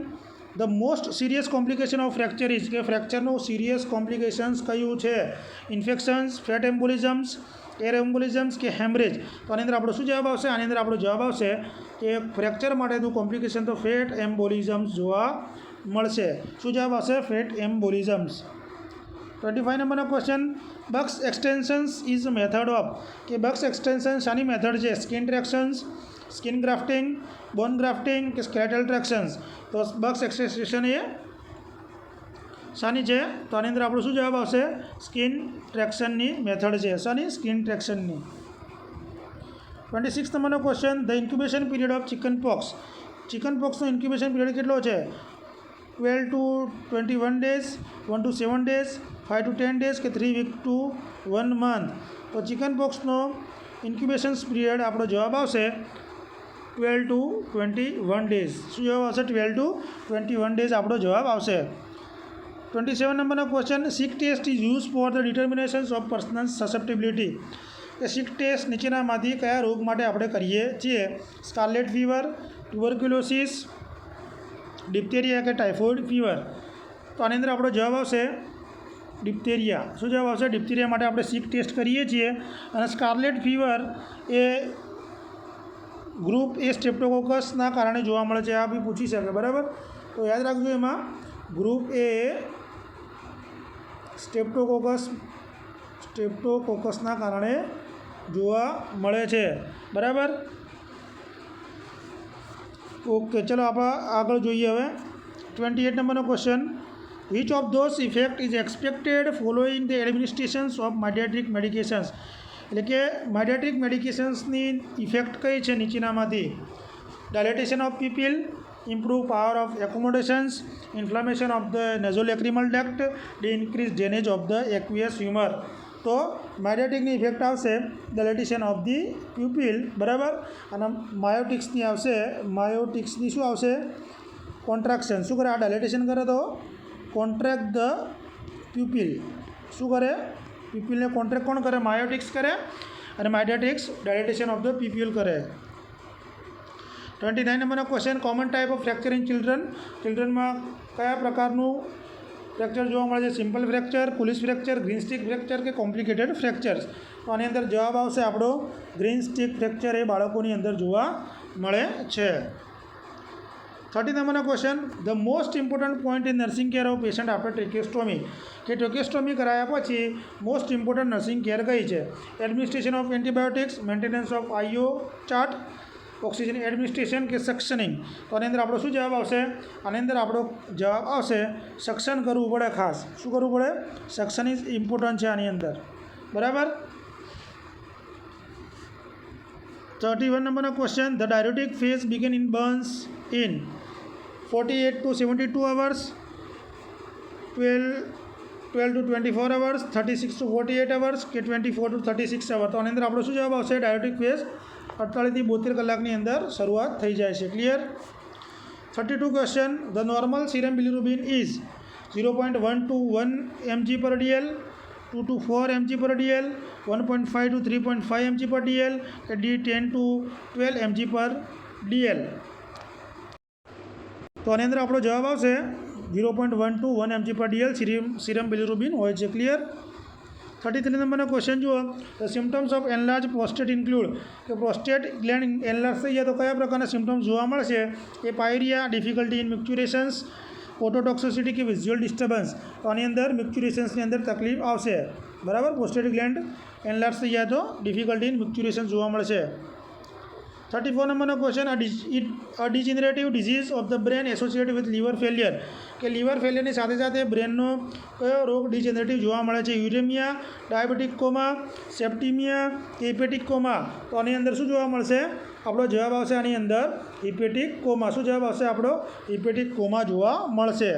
the most serious complication of fracture is. કે ફ્રેક્ચરનું સિરિયસ કોમ્પ્લિકેશન્સ કયું છે? ઇન્ફેક્શન્સ, ફેટ એમ્બોલિઝમ્સ, એર એમ્બોલિઝમ્સ કે હેમરેજ. તો આની અંદર આપણો શું જવાબ આવશે? આની અંદર આપણો જવાબ આવશે કે ફ્રેક્ચર માટેનું કોમ્પ્લિકેશન તો ફેટ એમ્બોલિઝમ્સ જોવા મળશે. શું જવાબ આવશે? Fat embolisms. 25 નંબરનો question, Buck's extensions is method of. કે બક્સ એક્સટેન્શન શાની મેથડ છે? Skin tractions, skin grafting, bone grafting કે સ્કેલેટલ ટ્રેક્શન્સ. તો બક્સ એક્સટેન્શન એ શાની છે? તો આની અંદર આપણો શું જવાબ આવશે? સ્કિન ટ્રેક્શનની મેથડ છે. શાની? સ્કિન ટ્રેક્શનની. 26 નંબરનો question, the incubation period of chickenpox. ચિકન પોક્સનો ઇન્ક્યુબેશન પીરિયડ કેટલો છે? 12 to 21 days, 1 to 7 days, 5 to 10 days કે 3 weeks to 1 month. તો ચિકન પોક્સનો ઇન્ક્યુબેશન પીરિયડ આપણો જવાબ આવશે 12 to 21 days. શું જવાબ આવશે? 12 to 21 days આપણો જવાબ આવશે. 27 નંબરનો question, Schick test is use for the determinations of personal susceptibility. કે સિક ટેસ્ટ નીચેનામાંથી કયા રોગ માટે આપણે કરીએ છીએ? સ્કાર્લેટ ફીવર, ટ્યુબરક્યુલોસિસ, ડિપ્થેરિયા કે ટાઇફોઇડ ફીવર? તો આની અંદર આપણો જવાબ આવશે ડિપ્થેરિયા. શું જવાબ આવશે? ડિપ્થેરિયા માટે આપણે સિક ટેસ્ટ કરીએ છીએ. અને સ્કાર્લેટ ફીવર એ ગ્રુપ એ સ્ટ્રેપ્ટોકોકસના કારણે જોવા મળે છે. આ બી પૂછી શકે, બરાબર? તો યાદ રાખજો, એમાં ગ્રુપ એ સ્ટ્રેપ્ટોકોકસના કારણે જોવા મળે છે, બરાબર? ઓકે, ચલો આપણે આગળ જોઈએ. હવે 28 નંબરનો question. Which of those effect is expected following the administrations of mydriatic medications? એટલે કે માઇડિયાટ્રિક મેડિકેશન્સની ઇફેક્ટ કઈ છે નીચેનામાંથી? Dilatation of pupil, improve power of accommodations, inflammation of the nasolacrimal duct, the increased drainage of the aqueous humor. તો માયોટિકની effect આવશે ડાયલેટેશન of the pupil, બરાબર? અને માયોટિક્સની શું આવશે? કોન્ટ્રાક્શન. શું કરે? આ ડાયલેટેશન કરે તો કોન્ટ્રેક્ટ ધ પ્યુપિલ. શું કરે? પ્યુપિલને કોન્ટ્રેક્ટ કોણ કરે? માયોટિક્સ કરે. અને miotics dilatation of the pupil કરે. 29 નંબરનો question. Common type of fracture in ચિલ્ડ્રનમાં કયા પ્રકારનું ફ્રેક્ચર જોવા મળે છે? Simple fracture, Colles fracture, greenstick fracture કે કોમ્પ્લિકેટેડ ફ્રેક્ચર્સ? તો આની અંદર જવાબ આવશે આપણો ગ્રીન સ્ટિક ફ્રેક્ચર એ બાળકોની અંદર જોવા મળે છે. 30 નંબરનો question. The most important point in nursing care of patient after tracheostomy? કે ટ્રેકેસ્ટોમી કરાયા પછી મોસ્ટ ઇમ્પોર્ટન્ટ નર્સિંગ કેર કઈ છે? Administration of antibiotics, maintenance of IO chart, oxygen administration કે સક્શનિંગ? તો આની અંદર આપણો શું જવાબ આવશે? આની અંદર આપણો જવાબ આવશે સક્શન કરવું પડે. ખાસ શું કરવું પડે? સક્શન ઇઝ ઇમ્પોર્ટન્ટ છે આની અંદર, બરાબર? 31 નંબરનો question. The diuretic phase begin in burns in 48 to 72 hours, 12 to 24 hours, 36 to 48 hours કે 24 to 36 hours? તો આની અંદર આપણો શું જવાબ આવશે? ડાયરેટિક ફેઝ 48 થી 72 કલાકની અંદર શરૂઆત થઈ જાય છે. Clear? 32 question. The normal serum bilirubin is 0.1 to 1 mg per dl, 2 to 4 mg per dl, 1.5 to 3.5 mg per dl કે 10 to 12 mg per dl? તો આની અંદર આપણો જવાબ આવશે 0.1 to 1 mg per dl serum bilirubin હોય છે. ક્લિયર? 33 નંબરનો ક્વેશ્ચન જુઓ. The symptoms of enlarge prostate include? કે પ્રોસ્ટેટ ગ્લેન્ડ એનલાર્જ થઈ જાય તો કયા પ્રકારના સિમ્ટમ્સ જોવા મળશે? એ પાયરિયા, ડિફિકલ્ટી ઇન મિક્ચ્યુરેશન્સ, ઓટોટોક્સિસિટી કે વિઝ્યુઅલ ડિસ્ટર્બન્સ? તો આની અંદર મિક્ચ્યુરેશન્સની અંદર તકલીફ આવશે, બરાબર? પ્રોસ્ટેટ ગ્લેન્ડ એનલાર્જ થઈ જાય તો ડિફિકલ્ટી ઇન મિક્ચ્યુરેશન જોવા મળશે. 34 નંબરનો question. A degenerative disease of the brain associated with liver failure? કે લીવર ફેલિયરની સાથે સાથે બ્રેનનો કયો રોગ ડિજનરેટિવ જોવા મળે છે? યુરેમિયા, ડાયાબિટીક કોમા, સેપ્ટિમિયા કે હિપેટિક કોમા? તો આની અંદર શું જોવા મળશે? આપણો જવાબ આવશે આની અંદર હિપેટિક કોમા. શું જવાબ આવશે આપણો? હિપેટિક કોમા જોવા મળશે.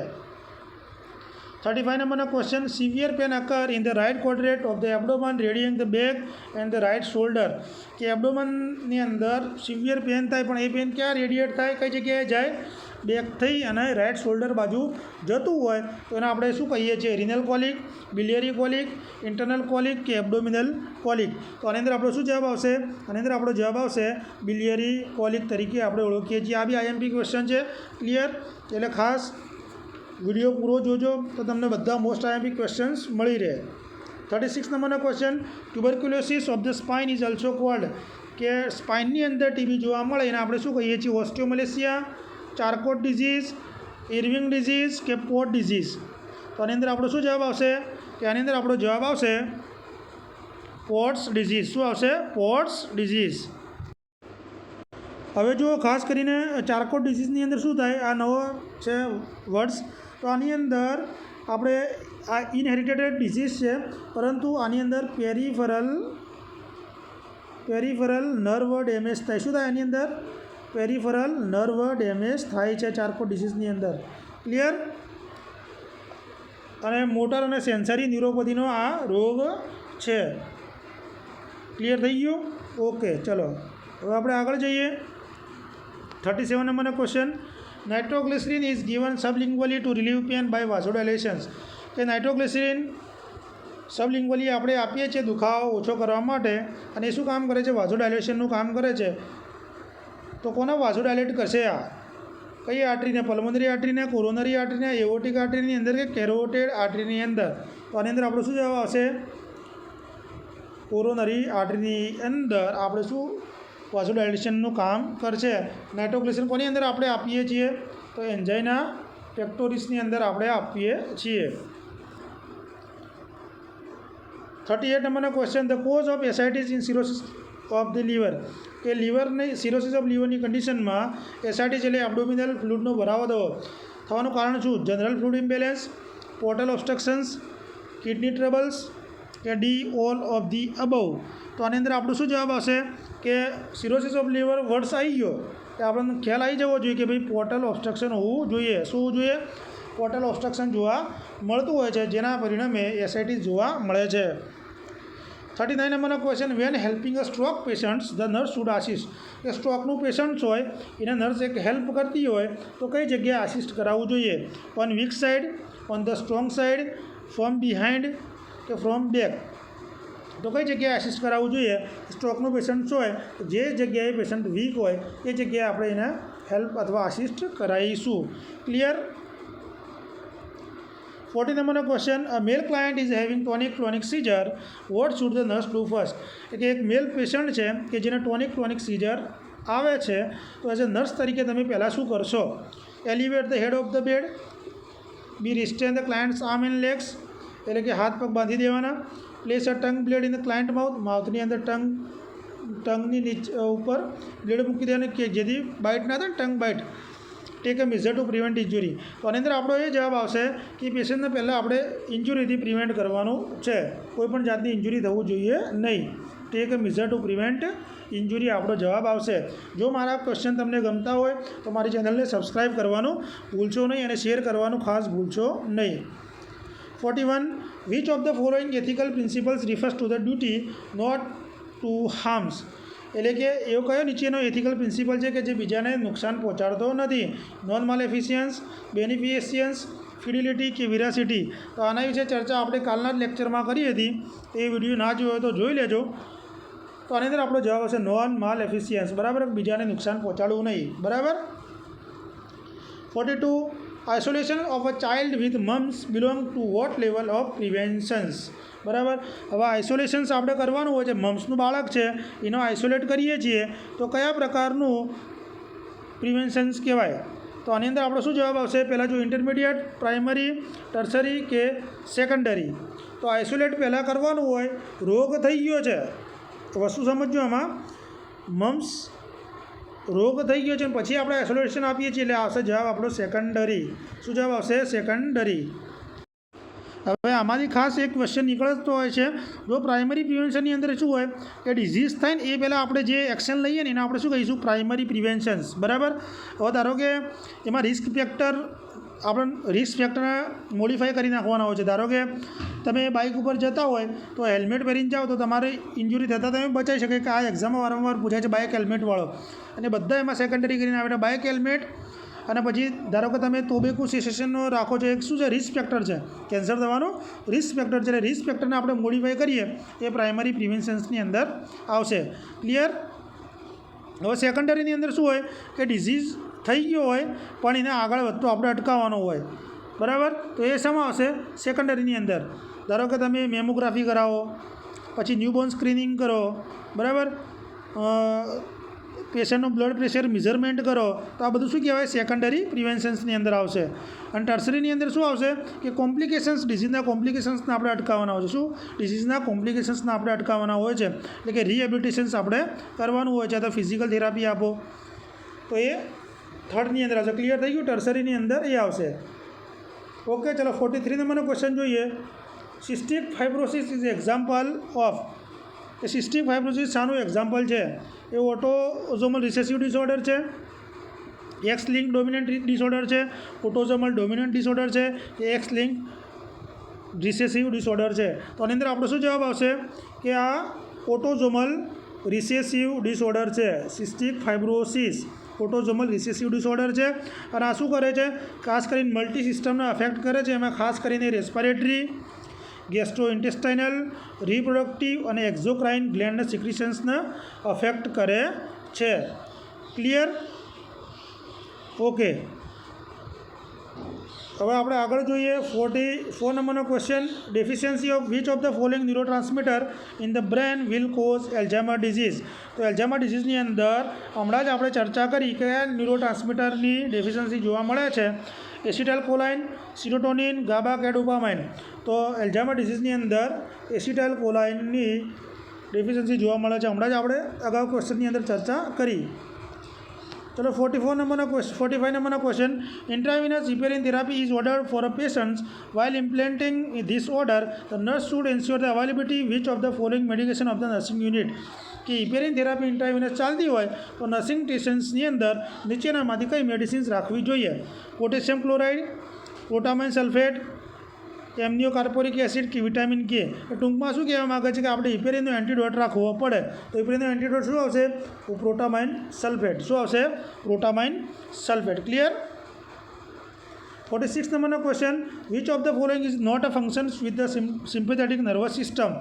35 નંબરનો question. Severe pain occur in the right quadrant of the abdomen radiating the back and the right shoulder? કે એબ્ડોમનની અંદર સિવિયર પેન થાય, પણ એ પેન ક્યાં રેડિયેટ થાય? કઈ જગ્યાએ જાય? બેક થઈ અને રાઇટ શોલ્ડર બાજુ જતું હોય તો એને આપણે શું કહીએ છીએ? રિનલ કોલિક, બિલિયરી કોલિક, ઇન્ટરનલ કોલિક કે એબ્ડોમિનલ કોલિક? તો આની અંદર આપણો શું જવાબ આવશે? આની અંદર આપણો જવાબ આવશે બિલિયરી કોલિક તરીકે આપણે ઓળખીએ છીએ. આ બી આઈએમપી ક્વેશ્ચન છે. ક્લિયર? એટલે ખાસ વિડીયો પૂરો જોજો તો તમને બધા મોસ્ટ આઈએમપી ક્વેશ્ચન્સ મળી રહે. 36 નંબરનો question. Tuberculosis of the spine is also cold? કે સ્પાઇનની અંદર ટીબી જોવા મળે એને આપણે શું કહીએ છીએ? ઓસ્ટિયોમલેશિયા, ચાર્કોટ ડિઝીઝ, ઇરવિંગ ડિઝીઝ કે પોટ ડિઝીઝ? તો આની અંદર આપણો શું જવાબ આવશે? કે આની અંદર આપણો જવાબ આવશે પોટ્સ ડિઝીઝ. શું આવશે? Pots disease. હવે જો ખાસ કરીને ચાર્કોટ ડિઝીઝની અંદર શું થાય? આ નવો છે વર્ડ્સ. તો આની અંદર આપણે આ ઇનહેરિટેડ ડિઝીઝ છે, પરંતુ આની અંદર પેરિફરલ નર્વ ડેમેજ થાય. શું થાય આની અંદર? પેરિફરલ નર્વ ડેમેજ થાય છે ચાર્કોટ ડિઝીઝની અંદર. ક્લિયર? અને મોટર અને સેન્સરી ન્યુરોપેથીનો આ રોગ છે. ક્લિયર થઈ ગયું? ઓકે, ચલો હવે આપણે આગળ જઈએ. 37 નંબરનો question. Nitroglycerin is given sublingually to relieve pain by vasodilations? કે નાઇટ્રોગ્લિસરીન સબલિંગ્વલી આપણે આપીએ છીએ દુખાવો ઓછો કરવા માટે, અને એ શું કામ કરે છે? વાઝોડાયલેશનનું કામ કરે છે. તો કોને વાઝોડાયલેટ કરશે? આ कई आर्टरी ने पल्मोनरी आर्टरी ने कोरोनरी आर्टरी ने एओर्टिक आर्टरी अंदर के कैरोटेड आर्टरी अंदर तो आनी अंदर आपणे शुं जवाब आवशे कोरोनरी आर्टरी अंदर आपणे शुं वासोडायलेशननुं काम करशे नाइट्रोग्लिसरीन कोनी अंदर आपणे आपीए छीए तो एंजाइना पेक्टोरिसनी अंदर आपणे आपीए छीए 38 नंबरનો question the cause of ascites in cirrhosis of the liver કે લીવરની સિરોસિસ ઓફ લીવરની કન્ડિશનમાં એસાઇટિસ એટલે એબ્ડોમિનલ ફ્લુઇડનો ભરાવો થવાનું કારણ શું general fluid imbalance portal obstructions kidney troubles કે D all of the above તો આની અંદર આપણું શું જવાબ આવશે કે સિરોસિસ ઓફ લીવર વર્ડ્સ આવી ગયો કે આપણને ખ્યાલ આવી જવો જોઈએ કે ભાઈ પોર્ટલ ઓબ્સ્ટ્રક્શન હોવું જોઈએ શું હોવું જોઈએ પોર્ટલ ઓબ્સ્ટ્રક્શન જોવા મળતું હોય છે જેના પરિણામે એસાઇટિસ જોવા મળે છે 39 નંબરનો question when helping a stroke patients the nurse should assist કે સ્ટ્રોકનું પેશન્ટ હોય એને નર્સ એક હેલ્પ કરતી હોય તો કઈ જગ્યાએ આસિસ્ટ કરાવવું જોઈએ on week side on the strong side from behind કે ફ્રોમ બેક તો કઈ જગ્યાએ આસિસ્ટ કરાવવું જોઈએ સ્ટ્રોકનું પેશન્ટ હોય જે જગ્યાએ પેશન્ટ વીક હોય એ જગ્યાએ આપણે એને હેલ્પ અથવા આસિસ્ટ કરાવીશું ક્લિયર 40 નંબરનો question a male client is having tonic clonic seizure what should the nurse do first કે એક મેલ પેશન્ટ છે કે જેને ટોનિક ક્લોનિક સીઝર આવે છે તો એઝ અ નર્સ તરીકે તમે પહેલાં શું કરશો elevate the head of the bed B restrain the client's arm and legs એટલે કે હાથ પગ બાંધી દેવાના place a tongue blade in the client માઉથની અંદર ટંગની નીચે ઉપર બ્લેડ મૂકી દેવાની કે જેથી બાઇટ ના થાય tongue bite take a measure to prevent injury તો આની અંદર આપણો એ જવાબ આવશે કે પેશન્ટને પહેલાં આપણે ઇન્જુરીથી પ્રિવેન્ટ કરવાનું છે કોઈપણ જાતની ઇન્જુરી થવું જોઈએ નહીં tech a measure to prevent ઇન્જુરી આપણો જવાબ આવશે જો મારા ક્વેશ્ચન તમને ગમતા હોય તો મારી ચેનલને સબસ્ક્રાઈબ કરવાનું ભૂલશો નહીં અને શેર કરવાનું ખાસ ભૂલશો નહીં 41 which of the following ethical principles refers to the duty not to harms એટલે કે એવો કયો નીચેનો એથિકલ પ્રિન્સિપલ છે કે જે બીજાને નુકસાન પહોંચાડતો નથી નોન માલેફિશિયન્સ બેનિફિશિયન્સ ફિડિલિટી કે વિરાસિટી તો આના વિશે ચર્ચા આપણે કાલના જ લેક્ચરમાં કરી હતી એ વિડીયો ના જોયો તો જોઈ લેજો તો આની અંદર આપણો જવાબ હશે નોન માલેફિશિયન્સ બરાબર બીજાને નુકસાન પહોંચાડવું નહીં બરાબર 42 isolation of a child with mumps belong to what level of preventions બરાબર હવે આઇસોલેશન્સ આપણે કરવાનું હોય છે મમ્સનું બાળક છે એનો આઇસોલેટ કરીએ છીએ તો કયા પ્રકારનું પ્રિવેન્શન્સ કહેવાય તો આની અંદર આપણો શું જવાબ આવશે પહેલાં જો ઇન્ટરમીડિયેટ પ્રાઇમરી ટર્સરી કે સેકન્ડરી તો આઇસોલેટ પહેલાં કરવાનું હોય રોગ થઈ ગયો છે વસ્તુ સમજો આમાં મમ્સ રોગ થઈ ગયો છે પછી આપણે આઇસોલેશન આપીએ છીએ એટલે આવશે જવાબ આપણો સેકન્ડરી શું જવાબ આવશે સેકન્ડરી હવે આમાંથી ખાસ એક ક્વેશ્ચન નીકળતો હોય છે જો પ્રાઇમરી પ્રિવેન્શનની અંદર શું હોય કે ડિઝીઝ થાય ને એ પહેલાં આપણે જે એક્શન લઈએ ને એને આપણે શું કહીશું પ્રાઇમરી પ્રિવેન્શન્સ બરાબર હવે ધારો કે એમાં રિસ્ક ફેક્ટર આપણે રિસ્ક ફેક્ટરને મોડિફાઈ કરી નાખવાના હોય છે ધારો કે તમે બાઇક ઉપર જતા હોય તો હેલ્મેટ પહેરીને જાઓ તો તમારે ઇન્જુરી થતાં તમે બચાવી શકે કે આ એક્ઝામમાં વારંવાર પૂછાય છે બાઇક હેલ્મેટવાળો અને બધા એમાં સેકન્ડરી કરીને આવે બાઇક હેલ્મેટ અને પછી ધારો કે તમે ટોબેકો સેશનનો રાખો છો એક શું છે રિસ્ક ફેક્ટર છે કેન્સર થવાનું રિસ્ક ફેક્ટર છે એટલે રિસ્ક ફેક્ટરને આપણે મોડિફાઈ કરીએ એ પ્રાઇમરી પ્રિવેન્શન્સની અંદર આવશે ક્લિયર હવે સેકન્ડરીની અંદર શું હોય કે ડિઝીઝ થઈ ગયો હોય પણ એને આગળ વધતો આપણે અટકાવવાનો હોય બરાબર તો એ શામાં આવશે સેકન્ડરીની અંદર ધારો કે તમે મેમોગ્રાફી કરાવો પછી ન્યૂબોર્ન સ્ક્રીનિંગ કરો બરાબર પેશન્ટનું બ્લડ પ્રેશર મેઝરમેન્ટ કરો તો આ બધું શું કહેવાય સેકન્ડરી પ્રિવેન્શન્સની અંદર આવશે અને ટર્સરીની અંદર શું આવશે કે કોમ્પ્લિકેશન્સ ડિઝીઝના કોમ્પ્લિકેશન્સને આપણે અટકાવવાના હોય છે શું ડિઝીઝના કોમ્પ્લિકેશન્સને આપણે અટકાવવાના હોય છે એટલે કે રિહેબિલિટેશન્સ આપણે કરવાનું હોય છે તો ફિઝિકલ થેરાપી આપો તો એ થર્ડની અંદર આવશે ક્લિયર થઈ ગયું ટર્સરીની અંદર એ આવશે ઓકે ચલો 43 નંબરનો ક્વેશ્ચન જોઈએ cystic fibrosis is example of a cystic fibrosis શાનું એક્ઝામ્પલ છે એ ઓટોઝોમલ રિસેસિવ ડિસઓર્ડર છે એક્સ લિંક ડોમિનન્ટ ડિસઓર્ડર છે ઓટોઝોમલ ડોમિનન્ટ ડિસઓર્ડર છે કે એક્સ લિંક રિસેસિવ ડિસઓર્ડર છે તો આની અંદર આપણો શું જવાબ આવશે કે આ ઓટોઝોમલ રિસેસિવ ડિસઓર્ડર છે સિસ્ટિક ફાઇબ્રોસિસ ઓટોઝોમલ રિસેસિવ ડિસઓર્ડર છે અને આ શું કરે છે ખાસ કરીને મલ્ટી સિસ્ટમને અફેક્ટ કરે છે એમાં ખાસ કરીને રેસ્પિરેટરી ગેસ્ટ્રોઇન્ટેસ્ટાઇનલ રિપ્રોડક્ટિવ અને એક્ઝોક્રાઇન ગ્લેન્ડ સિક્રિશન્સને અફેક્ટ કરે છે ક્લિયર ઓકે હવે આપણે આગળ જોઈએ 44 નંબરનો question. Deficiency of which of the following neurotransmitter in the brain will cause Alzheimer disease. તો એલ્ઝાઇમર ડિઝીઝની અંદર હમણાં જ આપણે ચર્ચા કરી કે ન્યુરોટ્રાન્સમીટરની ડેફિશિયન્સી જોવા મળે છે. એસિટાઇલ કોલાઇન, સિરોટોનિન, ગાબા કે ડોપામાઇન. તો એલ્ઝાઇમર ડિઝીઝની અંદર એસિટાઇલ કોલાઇનની ડેફિશિયન્સી જોવા મળે છે. હમણાં જ આપણે અગાઉ ક્વેશ્ચનની અંદર ચર્ચા કરી. चलो 45 number question. Intravenous heparin therapy is ordered for a patient. While implementing this order, the nurse should ensure the availability which of the following medication of the nursing unit. कि हिपेरिन थेरापी इंट्रावेनस चालती હોય તો nursing સ્ટેશન્સની અંદર નીચેનામાંથી કઈ medicines રાખવી જોઈએ? Potassium chloride, પ્રોટામાઇન sulphate, એમનિયો કાર્પોરિક acid કે વિટામિન કે. ટૂંકમાં શું કહેવા માગે છે કે આપણે હિપેરિનનો એન્ટીડોટ રાખવો પડે. તો હિપેરિનનો એન્ટીડોટ શું આવશે? Protamine sulfate. શું આવશે? Protamine sulfate. ક્લિયર? 46 નંબરનો question. Which of the following is not a functions with the sympathetic nervous system.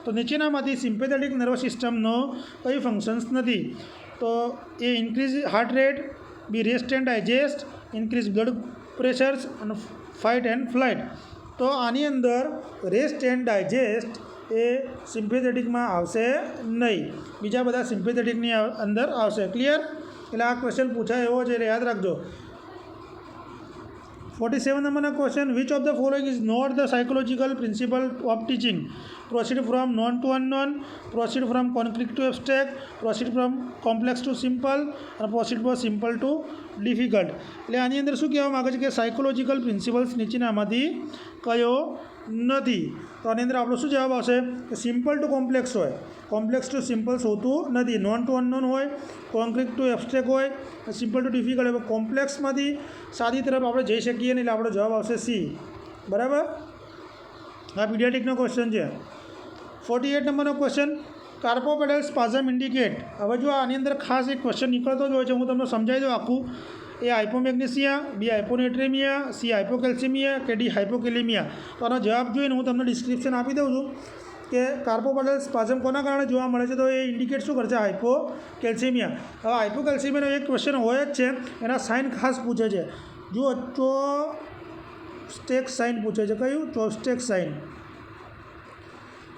તો નીચેનામાંથી સિમ્પેથેટિક નર્વસ સિસ્ટમનો કઈ ફંક્શન્સ નથી? તો A increase heart rate, B rest and digest, increase blood pressures અને fight and flight. તો આની અંદર રેસ્ટ એન્ડ ડાયજેસ્ટ એ સિમ્પેથેટિકમાં આવશે નહીં, બીજા બધા સિમ્પેથેટિકની અંદર આવશે. ક્લિયર? એટલે આ ક્વેશ્ચન પૂછાય એવો છે એટલે યાદ રાખજો. 47 નંબરનો question. Which of the following is not the psychological principle of teaching? Proceed from known to unknown, proceed from concrete to abstract, proceed from complex to simple અને proceed from simple to difficult. એટલે આની અંદર શું કહેવા માગે છે કે psychological principles નીચેનામાંથી કયો નથી? તો આની અંદર આપણો શું જવાબ આવશે? કે સિમ્પલ ટુ કોમ્પ્લેક્સ હોય, કોમ્પ્લેક્સ ટુ સિમ્પલ્સ હોતું નથી. નોન ટુ અનનોન હોય, કોન્ક્રીટ ટુ એબ્સ્ટ્રેક્ટ હોય, સિમ્પલ ટુ ડિફિકલ્ટ હોય. કોમ્પ્લેક્સમાંથી સાદી તરફ આપણે જઈ શકીએ નહીં એટલે આપણો જવાબ આવશે સી. બરાબર? આ પીડિયાટ્રિકનો ક્વેશ્ચન છે. 48 નંબરનો ક્વેશ્ચન. કાર્પોપેડલ spasm indicate. હવે જો આની અંદર ખાસ એક ક્વેશ્ચન નીકળતો જ હોય છે, હું તમને સમજાવી દઉં આખું. એ હાઇપોમેગ્નેશિયા, બી હાઇપોનેટ્રેમિયા, સી હાઇપોકેલ્સિમિયા કે ડી હાઇપોકેલેમિયા. તો આનો જવાબ જોઈને હું તમને ડિસ્ક્રિપ્શન આપી દઉં છું કે કાર્પોપેડલ સ્પાઝમ કોના કારણે જોવા મળે છે. તો એ ઇન્ડિકેટ શું કરશે? હાઇપોકેલ્સિમિયા. હવે હાઇપોકેલ્સિમિયાનો એક ક્વેશ્ચન હોય જ છે, એના સાઇન ખાસ પૂછે છે. જુઓ, ચોસ્ટેક સાઇન પૂછે છે. કયું? ચોસ્ટેક સાઇન.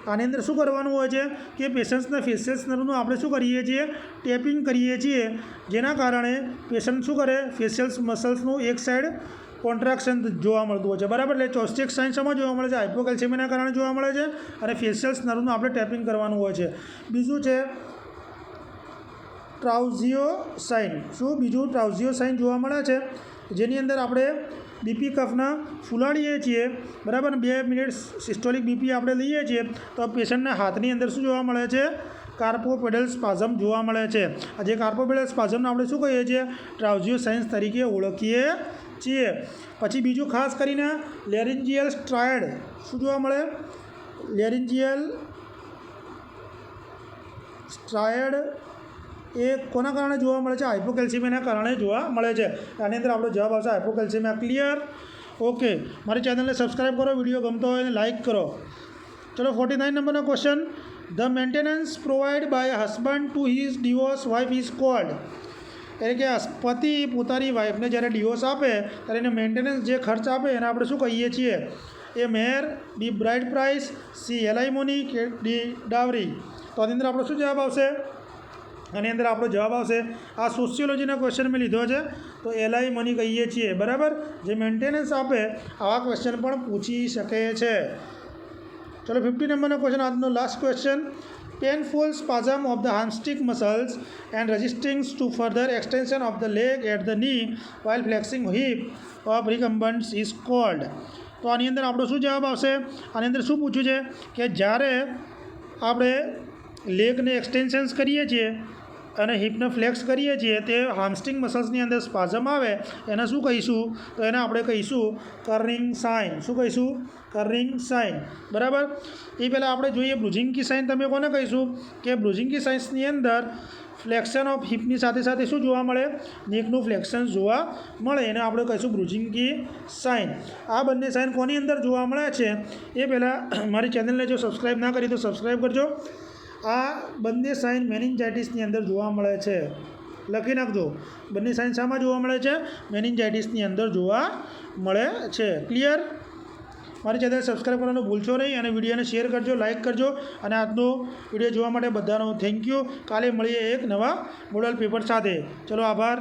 આની અંદર શું કરવાનું હોય છે કે પેશન્ટ્સના ફેશિયલ નર્વનું આપણે શું કરીએ છીએ? ટેપિંગ કરીએ છીએ, જેના કારણે પેશન્ટ શું કરે? ફેશિયલ મસલ્સનું એક સાઈડ કોન્ટ્રાક્શન જોવા મળતું હોય છે. બરાબર? એટલે ચોસ્ટેક સાઇન શેમાં જોવા મળે છે? હાઇપોકેલ્સિમિયાના કારણે જોવા મળે છે અને ફેશિયલ્સ નર્વનું આપણે ટેપિંગ કરવાનું હોય છે. બીજું છે ટ્રાઉઝિયો સાઇન. શું બીજું? ટ્રાઉઝિયો સાઇન જોવા મળે છે, જેની અંદર આપણે બીપી કફના ફૂલાડીએ છીએ. બરાબર? 2 મિનિટ સિસ્ટોલિક બીપી આપણે લઈએ છીએ તો પેશન્ટના હાથની અંદર શું જોવા મળે છે? કાર્પોપેડલ સ્પાઝમ જોવા મળે છે. આ જે કાર્પોપેડલ સ્પાઝમને આપણે શું કહીએ છીએ? ટ્રાઉઝિયો સાઇન્સ તરીકે ઓળખીએ છીએ. પછી બીજું ખાસ કરીને લેરિન્જિયલ સ્ટ્રાયડ શું જોવા મળે? લેરિન્જિયલ સ્ટ્રાયડ એ કોના કારણે જોવા મળે છે? હાઇપોકેલ્સિમિયાના કારણે જોવા મળે છે. આની અંદર આપણો જવાબ આવશે હાઇપોકેલ્સિમિયા. ક્લિયર? ઓકે. મારી ચેનલને સબસ્ક્રાઈબ કરો, વિડીયો ગમતો હોય અને લાઇક કરો. ચલો 49 નંબરનો question. The maintenance provide by husband to his divorce wife is called. એટલે કે પતિ પોતાની વાઈફને જ્યારે ડિવોર્સ આપે ત્યારે એને મેન્ટેનન્સ જે ખર્ચ આપે એને આપણે શું કહીએ છીએ? એ મેર, બી બ્રાઇડ પ્રાઇસ, સી એલાઇમોની કે ડી ડાવરી. તો આની અંદર આપણો શું જવાબ આવશે? આની અંદર આપણો જવાબ આવશે, આ સોશિયોલોજીના ક્વેશ્ચન મેં લીધો છે તો એલાઇમોની કહીએ છીએ. બરાબર? જે મેન્ટેનન્સ આપે આવા ક્વેશ્ચન પણ પૂછી શકે છે. ચલો 50 નંબરનો ક્વેશ્ચન, આજનો last question. Painful spasm of the hamstring muscles and resisting to further extension of the leg at the knee while flexing hip of recumbents is called. તો આની અંદર આપણો શું જવાબ આવશે? આની અંદર શું પૂછ્યું છે કે જ્યારે આપણે લેગને એક્સટેન્શન્સ કરીએ છીએ અને હિપને ફ્લેક્સ કરીએ છીએ તે હામસ્ટ્રિંગ મસલ્સની અંદર સ્પાઝમ આવે એને શું કહીશું? તો એને આપણે કહીશું કર્નિંગ સાઇન. શું કહીશું? કર્નિંગ સાઇન. બરાબર? એ પહેલાં આપણે જોઈએ બ્રુઝિંકી સાઇન. તમે કોને કહીશું? કે બ્રુઝિંકી સાઇન્સની અંદર ફ્લેક્શન ઓફ હિપની સાથે સાથે શું જોવા મળે? નેકનું ફ્લેક્શન જોવા મળે, એને આપણે કહીશું બ્રુઝિંકી સાઇન. આ બંને સાઇન કોની અંદર જોવા મળે છે એ પહેલાં મારી ચેનલને જો સબસ્ક્રાઈબ ના કરી તો સબસ્ક્રાઈબ કરજો. આ બંને સાઇન મેનિન્જાઇટિસની અંદર જોવા મળે છે. લખી નાખજો. બંને સાઇન શામાં જોવા મળે છે? મેનિન્જાઇટિસની અંદર જોવા મળે છે. ક્લિયર? મારી ચેનલ સબસ્ક્રાઈબ કરવાનું ભૂલશો નહીં અને વિડીયોને શેર કરજો, લાઇક કરજો અને આજનો વિડીયો જોવા માટે બધાનો થેન્ક યુ. કાલે મળીએ એક નવા મોડલ પેપર સાથે. ચલો, આભાર.